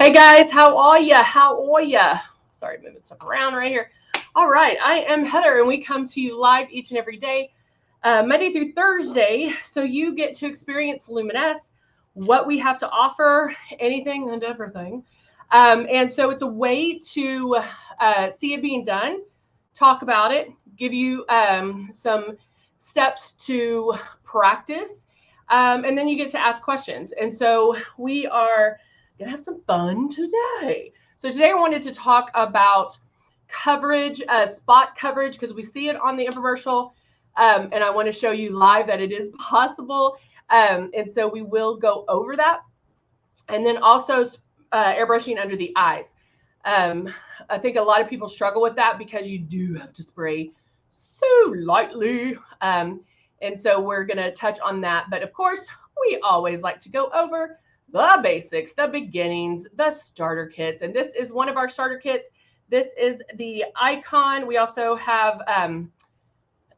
Hey guys, how are ya? How are ya? Sorry, moving stuff around right here. All right, I am Heather, and we come to you live each and every day, Monday through Thursday. So you get to experience LUMINESS, what we have to offer, anything and everything. And so it's a way to see it being done, talk about it, give you some steps to practice, and then you get to ask questions. And so we are gonna have some fun today. So today I wanted to talk about coverage, spot coverage, because we see it on the infomercial, and I want to show you live that it is possible. And so we will go over that, and then also airbrushing under the eyes. I think a lot of people struggle with that because you do have to spray so lightly. And so we're going to touch on that. But of course, we always like to go over the basics, the beginnings, the starter kits. And this is one of our starter kits. This is the Icon. We also have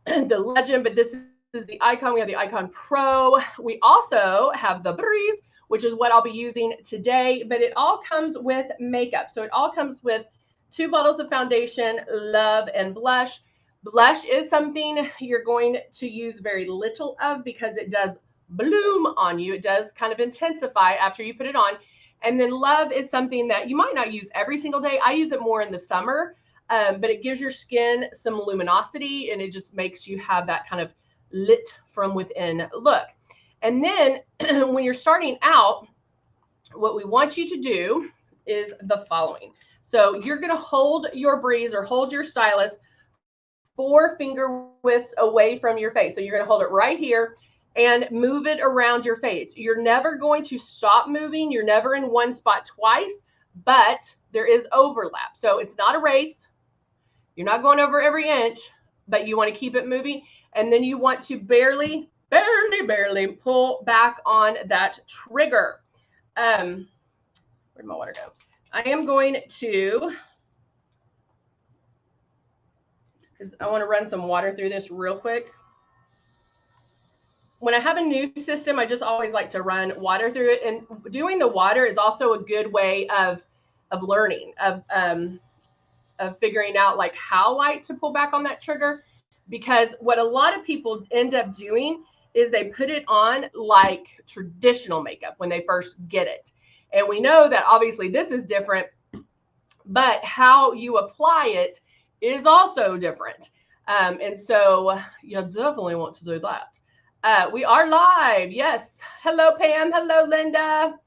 the Legend, but this is the Icon. We have the Icon Pro. We also have the Breeze, which is what I'll be using today. But it all comes with makeup. So it all comes with 2 bottles of foundation, Love, and blush. Blush is something you're going to use very little of because it does bloom on you. It does kind of intensify after you put it on. And then Love is something that you might not use every single day. I use it more in the summer, but it gives your skin some luminosity, and it just makes you have that kind of lit from within look. And then when you're starting out, what we want you to do is the following. So you're going to hold your Breeze or hold your stylus 4 finger widths away from your face. So you're going to hold it right here and move it around your face. You're never going to stop moving. You're never in one spot twice, but there is overlap. So it's not a race. You're not going over every inch, but you want to keep it moving. And then you want to barely pull back on that trigger. Where'd my water go? I am going to, because I want to run some water through this real quick. When I have a new system, I just always like to run water through it. And doing the water is also a good way of learning, of figuring out like how light to pull back on that trigger. Because what a lot of people end up doing is they put it on like traditional makeup when they first get it. And we know that obviously this is different, but how you apply it is also different. And so you definitely want to do that. We are live. Yes. Hello, Pam. Hello, Linda.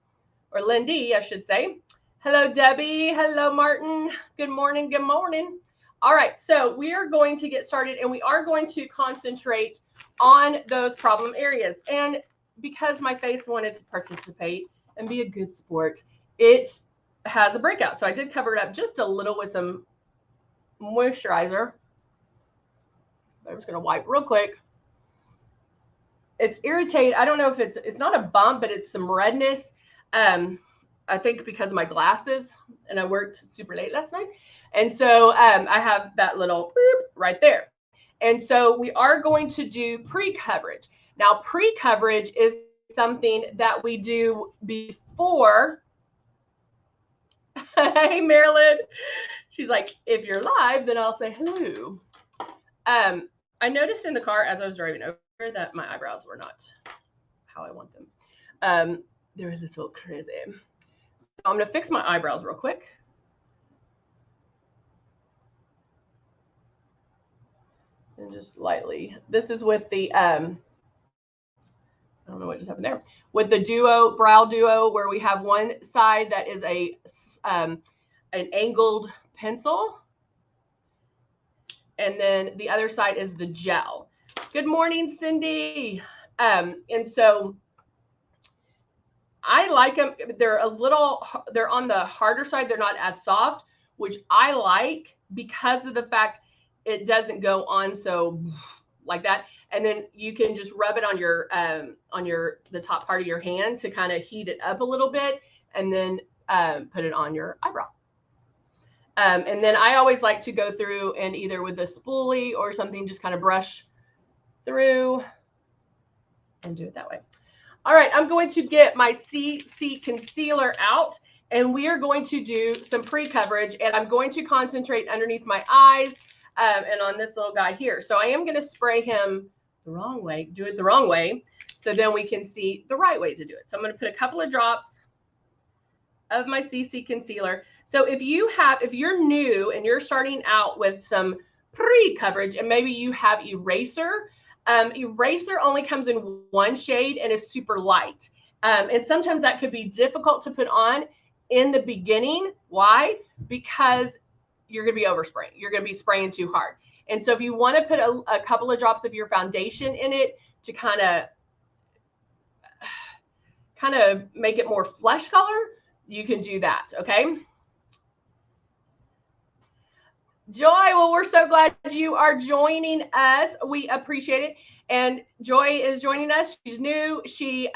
Or Lindy, I should say. Hello, Debbie. Hello, Martin. Good morning. Good morning. All right. So we are going to get started, and we are going to concentrate on those problem areas. And because my face wanted to participate and be a good sport, it has a breakout. So I did cover it up just a little with some moisturizer. I'm just going to wipe real quick. It's irritating. I don't know if it's not a bump, but it's some redness. I think because of my glasses, and I worked super late last night. And so I have that little boop right there. And so we are going to do pre-coverage. Now, pre-coverage is something that we do before. Hey, Marilyn. She's like, if you're live, then I'll say hello. I noticed in the car as I was driving over that my eyebrows were not how I want them. They're a little crazy. So I'm going to fix my eyebrows real quick. And just lightly. This is with the, I don't know what just happened there. With the duo, brow duo, where we have one side that is an angled pencil. And then the other side is the gel. Good morning, Cindy. And so I like them. They're on the harder side. They're not as soft, which I like because of the fact it doesn't go on so like that. And then you can just rub it on the top part of your hand to kind of heat it up a little bit, and then put it on your eyebrow. And then I always like to go through and either with a spoolie or something, just kind of brush through and do it that way. All right, I'm going to get my CC concealer out, and we are going to do some pre-coverage, and I'm going to concentrate underneath my eyes and on this little guy here. So I am going to spray him the wrong way, do it the wrong way, so then we can see the right way to do it. So I'm going to put a couple of drops of my CC concealer. So if you're new and you're starting out with some pre-coverage, and maybe you have eraser, eraser only comes in one shade and is super light. And sometimes that could be difficult to put on in the beginning. Why? Because you're going to be overspraying. You're going to be spraying too hard. And so if you want to put a couple of drops of your foundation in it to kind of make it more flesh color, you can do that. Okay. Joy, well, we're so glad you are joining us. We appreciate it. And Joy is joining us. She's new. She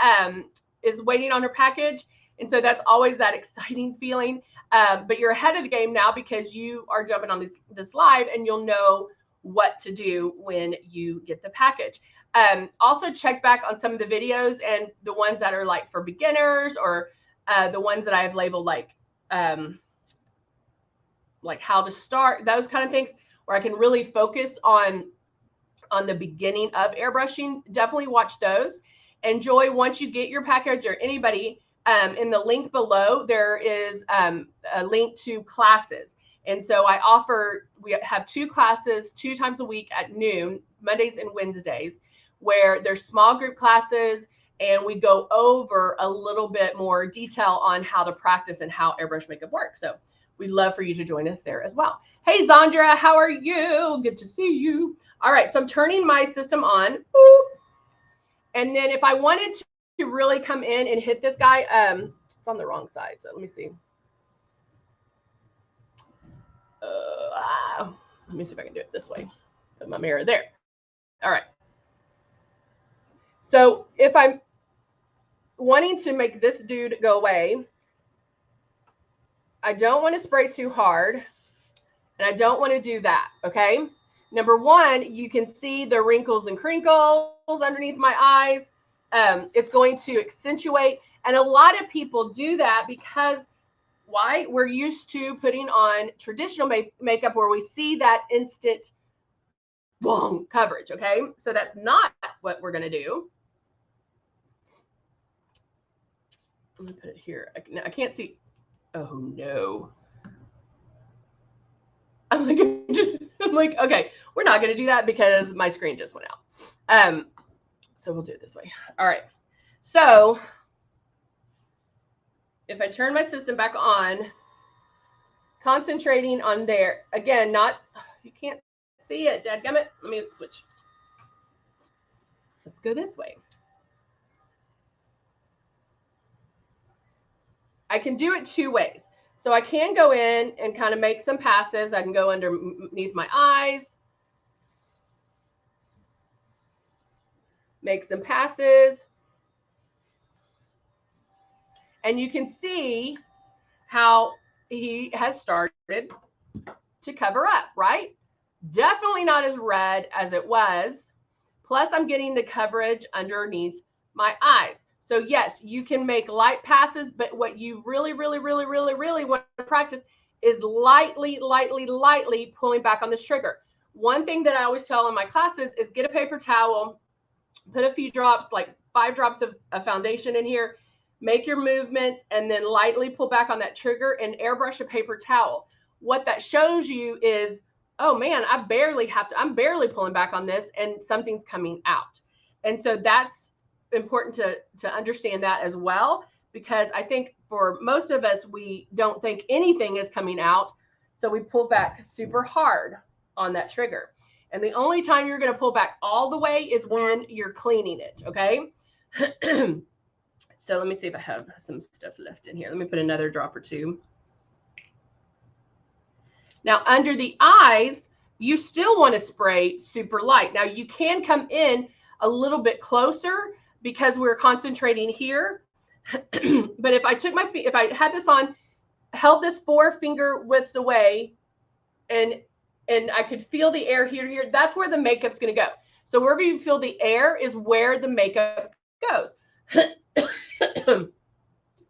is waiting on her package. And so that's always that exciting feeling. But you're ahead of the game now because you are jumping on this live, and you'll know what to do when you get the package. Also check back on some of the videos, and the ones that are like for beginners, or the ones that I've labeled like how to start, those kind of things, where I can really focus on the beginning of airbrushing. Definitely watch those. And Joy, once you get your package, or anybody, in the link below, there is a link to classes. And so we have 2 classes 2 times a week at noon, Mondays and Wednesdays, where there's small group classes, and we go over a little bit more detail on how to practice and how airbrush makeup works. So we'd love for you to join us there as well. Hey, Zandra, how are you? Good to see you. All right, so I'm turning my system on. And then if I wanted to really come in and hit this guy, it's on the wrong side, so let me see. Let me see if I can do it this way. Put my mirror there. All right. So if I'm wanting to make this dude go away, I don't want to spray too hard, and I don't want to do that, okay? Number one, you can see the wrinkles and crinkles underneath my eyes. It's going to accentuate, and a lot of people do that because why? We're used to putting on traditional makeup where we see that instant boom coverage, okay? So that's not what we're going to do. Let me put it here. I can't see. Oh no. I'm like, okay, we're not going to do that because my screen just went out. So we'll do it this way. All right. So if I turn my system back on, concentrating on there, again, you can't see it, dadgummit. Let me switch. Let's go this way. I can do it 2 ways. So I can go in and kind of make some passes. I can go underneath my eyes, make some passes. And you can see how he has started to cover up, right? Definitely not as red as it was. Plus, I'm getting the coverage underneath my eyes. So yes, you can make light passes, but what you really, really, really, really, really want to practice is lightly, lightly, lightly pulling back on this trigger. One thing that I always tell in my classes is get a paper towel, put a few drops, like 5 drops of foundation in here, make your movements, and then lightly pull back on that trigger and airbrush a paper towel. What that shows you is, oh man, I'm barely pulling back on this and something's coming out. And so that's important to understand that as well, because I think for most of us, we don't think anything is coming out. So we pull back super hard on that trigger. And the only time you're going to pull back all the way is when you're cleaning it. Okay. So let me see if I have some stuff left in here. Let me put another drop or 2. Now under the eyes, you still want to spray super light. Now you can come in a little bit closer because we're concentrating here. But if I took if I had this on, held this 4 finger widths away, and I could feel the air here, that's where the makeup's going to go. So wherever you feel the air is where the makeup goes.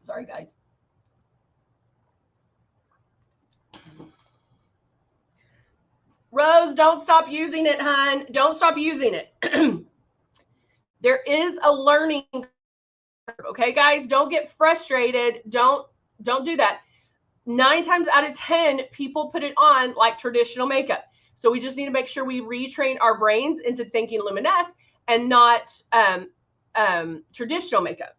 Sorry, guys. Rose, don't stop using it, hon. Don't stop using it. There is a learning curve, okay, guys? Don't get frustrated. Don't do that. 9 times out of 10, people put it on like traditional makeup. So we just need to make sure we retrain our brains into thinking luminesce and not traditional makeup.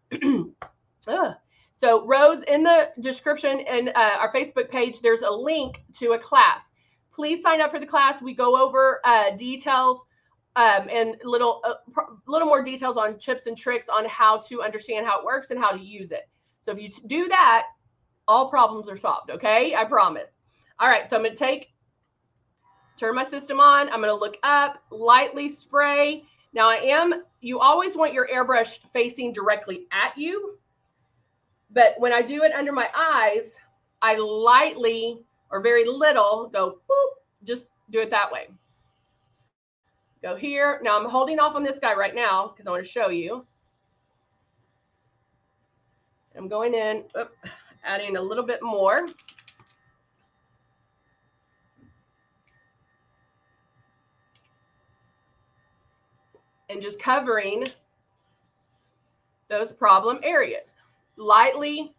So Rose, in the description and our Facebook page, there's a link to a class. Please sign up for the class. We go over details and little more details on tips and tricks on how to understand how it works and how to use it. So if you do that, all problems are solved, okay? I promise. All right, so I'm going to turn my system on. I'm going to look up, lightly spray. Now you always want your airbrush facing directly at you. But when I do it under my eyes, I lightly or very little go, boop, just do it that way. Go here. Now I'm holding off on this guy right now because I want to show you. I'm going in, adding a little bit more. And just covering those problem areas. Lightly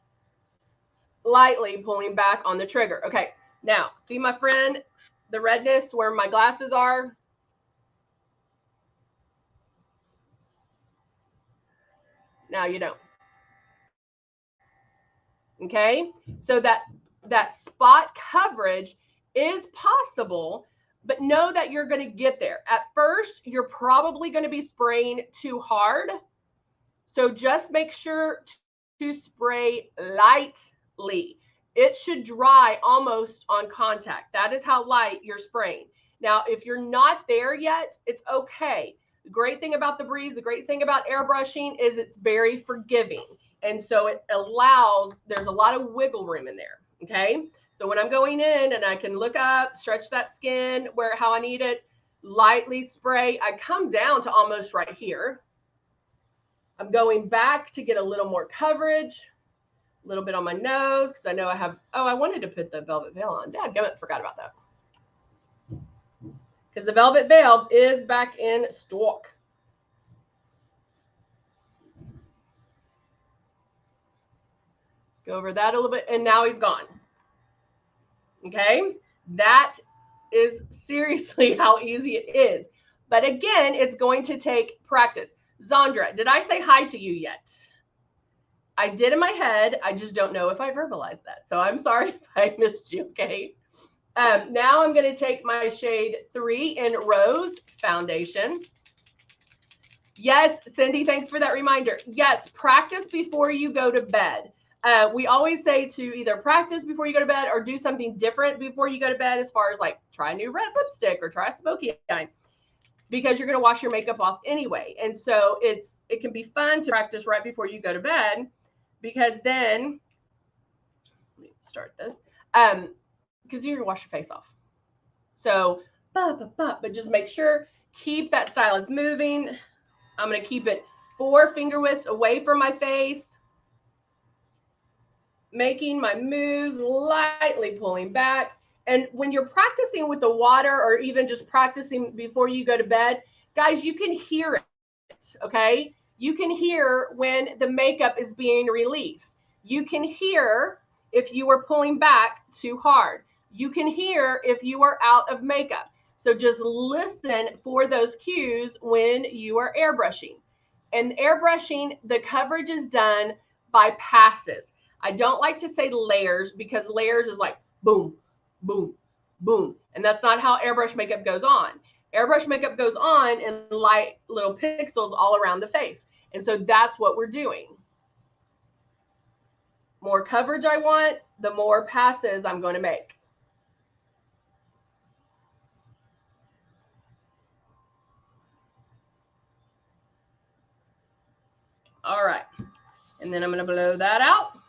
pulling back on the trigger. Okay, now see my friend, the redness where my glasses are? Now you don't. Okay, so that spot coverage is possible, but know that you're going to get there. At first, you're probably going to be spraying too hard. So just make sure to spray lightly. It should dry almost on contact. That is how light you're spraying. Now, if you're not there yet, it's okay. The great thing about the breeze, the great thing about airbrushing is it's very forgiving. And so it allows, there's a lot of wiggle room in there, okay? So when I'm going in and I can look up, stretch that skin how I need it, lightly spray, I come down to almost right here. I'm going back to get a little more coverage, a little bit on my nose, because I know I have, I wanted to put the velvet veil on. Dadgummit, forgot about that. Because the velvet veil is back in stock. Go over that a little bit, and now he's gone. Okay, that is seriously how easy it is. But again, it's going to take practice. Zandra, did I say hi to you yet? I did in my head. I just don't know if I verbalized that. So I'm sorry if I missed you, okay? Now I'm going to take my shade 3 in Rose Foundation. Yes, Cindy, thanks for that reminder. Yes, practice before you go to bed. We always say to either practice before you go to bed or do something different before you go to bed, as far as like try a new red lipstick or try a smoky eye, because you're going to wash your makeup off anyway. And so it can be fun to practice right before you go to bed, because then, let me start this, because you're going to wash your face off. So, but just make sure, keep that stylus moving. I'm going to keep it 4 finger widths away from my face, making my moves, lightly pulling back. And when you're practicing with the water, or even just practicing before you go to bed, guys, you can hear it, okay? You can hear when the makeup is being released. You can hear if you are pulling back too hard. You can hear if you are out of makeup. So just listen for those cues when you are airbrushing. And airbrushing, the coverage is done by passes. I don't like to say layers, because layers is like boom, boom, boom. And that's not how airbrush makeup goes on. Airbrush makeup goes on in light little pixels all around the face. And so that's what we're doing. More coverage I want, the more passes I'm going to make. All right. And then I'm going to blow that out.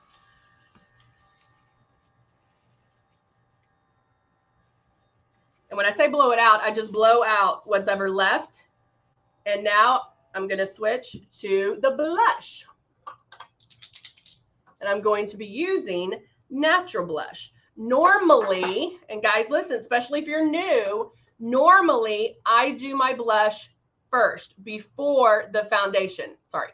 And when I say blow it out, I just blow out what's ever left. And now I'm going to switch to the blush. And I'm going to be using natural blush. Normally, and guys, listen, especially if you're new, Normally, I do my blush first before the foundation. Sorry,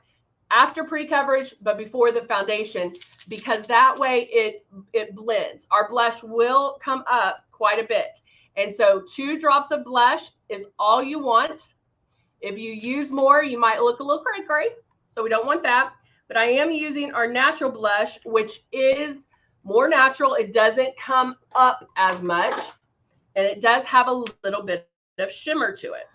after pre-coverage, but before the foundation, because that way it blends. Our blush will come up quite a bit. And so 2 drops of blush is all you want. If you use more, you might look a little cray-cray, so we don't want that. But I am using our natural blush, which is more natural. It doesn't come up as much, and it does have a little bit of shimmer to it.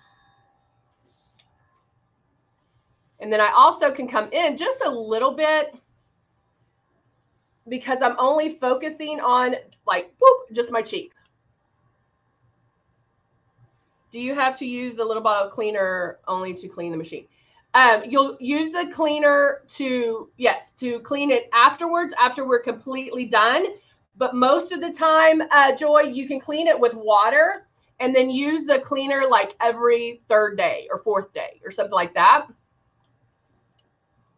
And then I also can come in just a little bit because I'm only focusing on like, whoop, just my cheeks. Do you have to use the little bottle cleaner only to clean the machine? You'll use the cleaner to clean it afterwards, after we're completely done. But most of the time, Joy, you can clean it with water and then use the cleaner like every 3rd day or 4th day or something like that.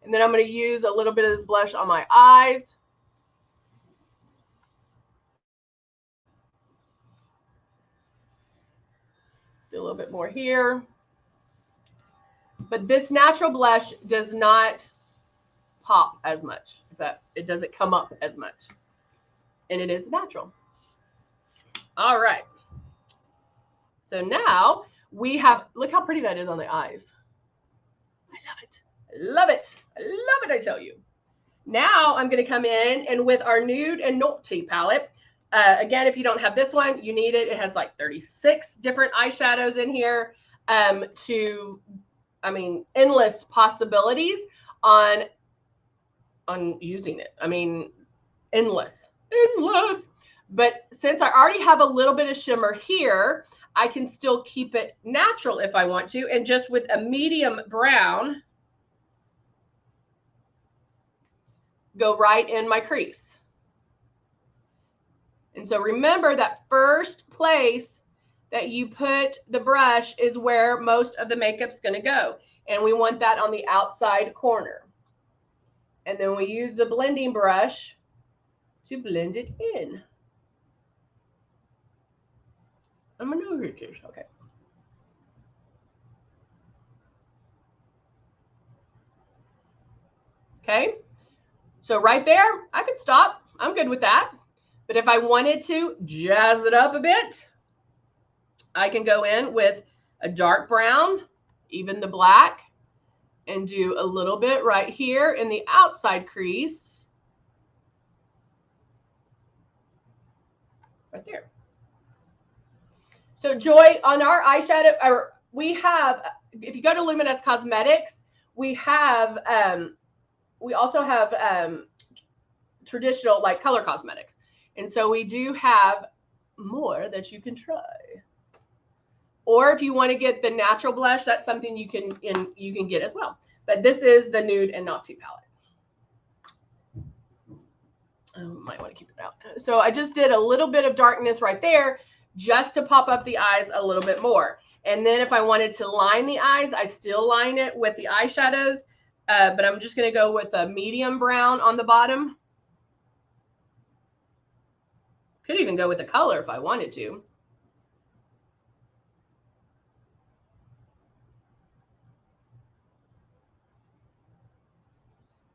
And then I'm going to use a little bit of this blush on my eyes. Do a little bit more here. But this natural blush does not pop as much. It doesn't come up as much. And it is natural. All right. So now we have, look how pretty that is on the eyes. I love it. Love it. Love it, I tell you. Now I'm going to come in and with our Nude and Naughty palette. Again, if you don't have this one, you need it. It has like 36 different eyeshadows in here endless possibilities on using it. I mean, endless. But since I already have a little bit of shimmer here, I can still keep it natural if I want to. And just with a medium brown, go right in my crease. And so remember that first place that you put the brush is where most of the makeup's going to go. And we want that on the outside corner. And then we use the blending brush to blend it in. I'm going to know it is. Okay. Okay. So right there, I could stop. I'm good with that. But if I wanted to jazz it up a bit, I can go in with a dark brown, even the black, and do a little bit right here in the outside crease. Right there. So Joy, on our eyeshadow, we have, if you go to Luminess Cosmetics, we have, we also have traditional like color cosmetics. And so we do have more that you can try. Or if you want to get the natural blush, that's something you can get as well. But this is the Nude and Naughty palette. I might want to keep it out. So I just did a little bit of darkness right there just to pop up the eyes a little bit more. And then if I wanted to line the eyes, I still line it with the eyeshadows. But I'm just going to go with a medium brown on the bottom. Could even go with a color if I wanted to.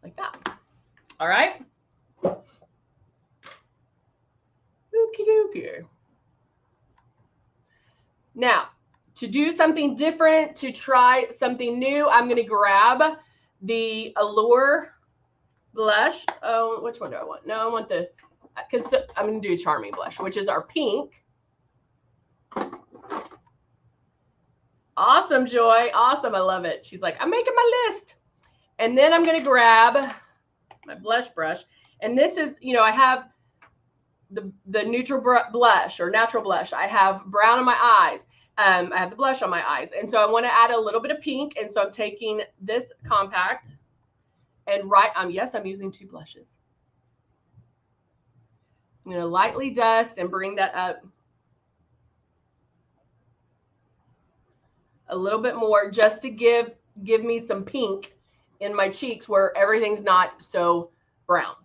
Like that. All right. Okie dokie. Now, to do something different, to try something new, I'm going to grab the Allure blush. Oh, which one do I want? No, I want the, because I'm going to do Charming blush, which is our pink. Awesome, Joy. Awesome. I love it. She's like, I'm making my list. And then I'm going to grab my blush brush. And this is, you know, I have the neutral blush or natural blush. I have brown on my eyes. I have the blush on my eyes. And so I want to add a little bit of pink. And so I'm taking this compact and yes, I'm using 2 blushes. I'm going to lightly dust and bring that up a little bit more just to give me some pink in my cheeks where everything's not so brown.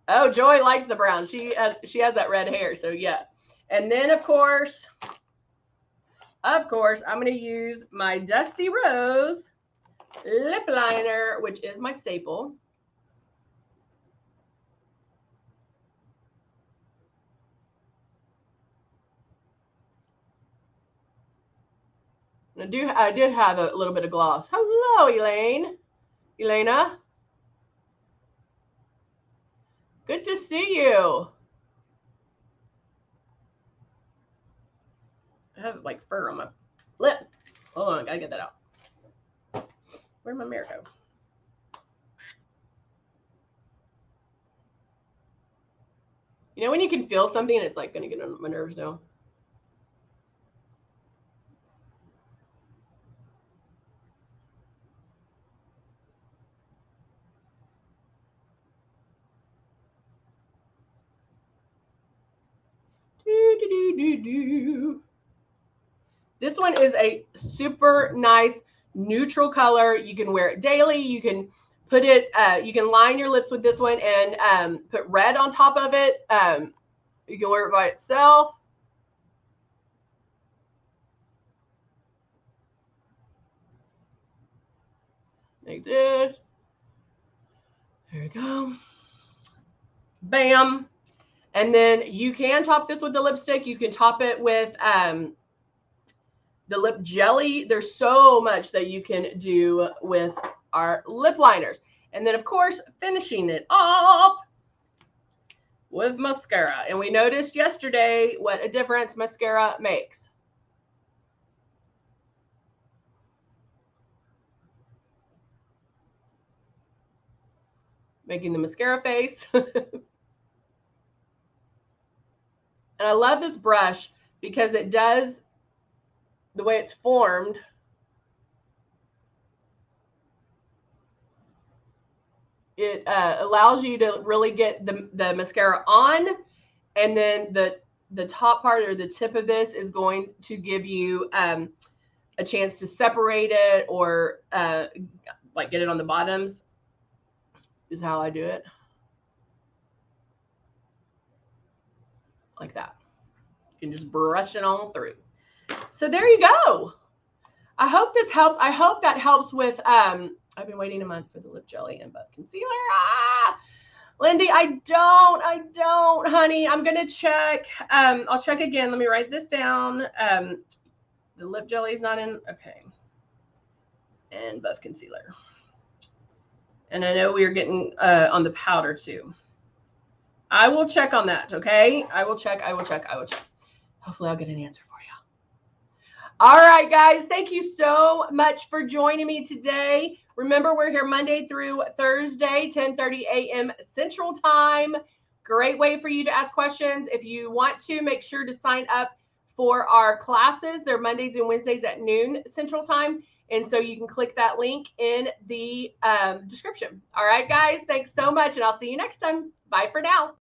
Oh, Joy likes the brown. She has that red hair. So yeah. And then, of course, I'm going to use my Dusty Rose lip liner, which is my staple. I did have a little bit of gloss. Hello, Elena. Good to see you. I have like fur on my lip. Hold on, I gotta get that out. Where'd my mirror go? You know when you can feel something and it's like gonna get on my nerves now? This one is a super nice neutral color. You can wear it daily. You can put it, you can line your lips with this one and put red on top of it. You can wear it by itself. Like this. There we go. Bam. And then you can top this with the lipstick. You can top it with the lip jelly. There's so much that you can do with our lip liners. And then, of course, finishing it off with mascara. And we noticed yesterday what a difference mascara makes. Making the mascara face. And I love this brush because it does, the way it's formed, it allows you to really get the mascara on, and then the top part or the tip of this is going to give you a chance to separate it or like get it on the bottoms, is how I do it. Like that. You can just brush it on through. So there you go. I hope this helps. I hope that helps with, I've been waiting a month for the lip jelly and buff concealer. Lindy, I don't, honey. I'm going to check. I'll check again. Let me write this down. The lip jelly is not in. Okay. And buff concealer. And I know we are getting on the powder too. I will check on that, okay? I will check. Hopefully I'll get an answer for you. All right, guys. Thank you so much for joining me today. Remember, we're here Monday through Thursday, 10:30 a.m. Central Time. Great way for you to ask questions. If you want to, make sure to sign up for our classes. They're Mondays and Wednesdays at noon Central Time. And so you can click that link in the description. All right, guys. Thanks so much. And I'll see you next time. Bye for now.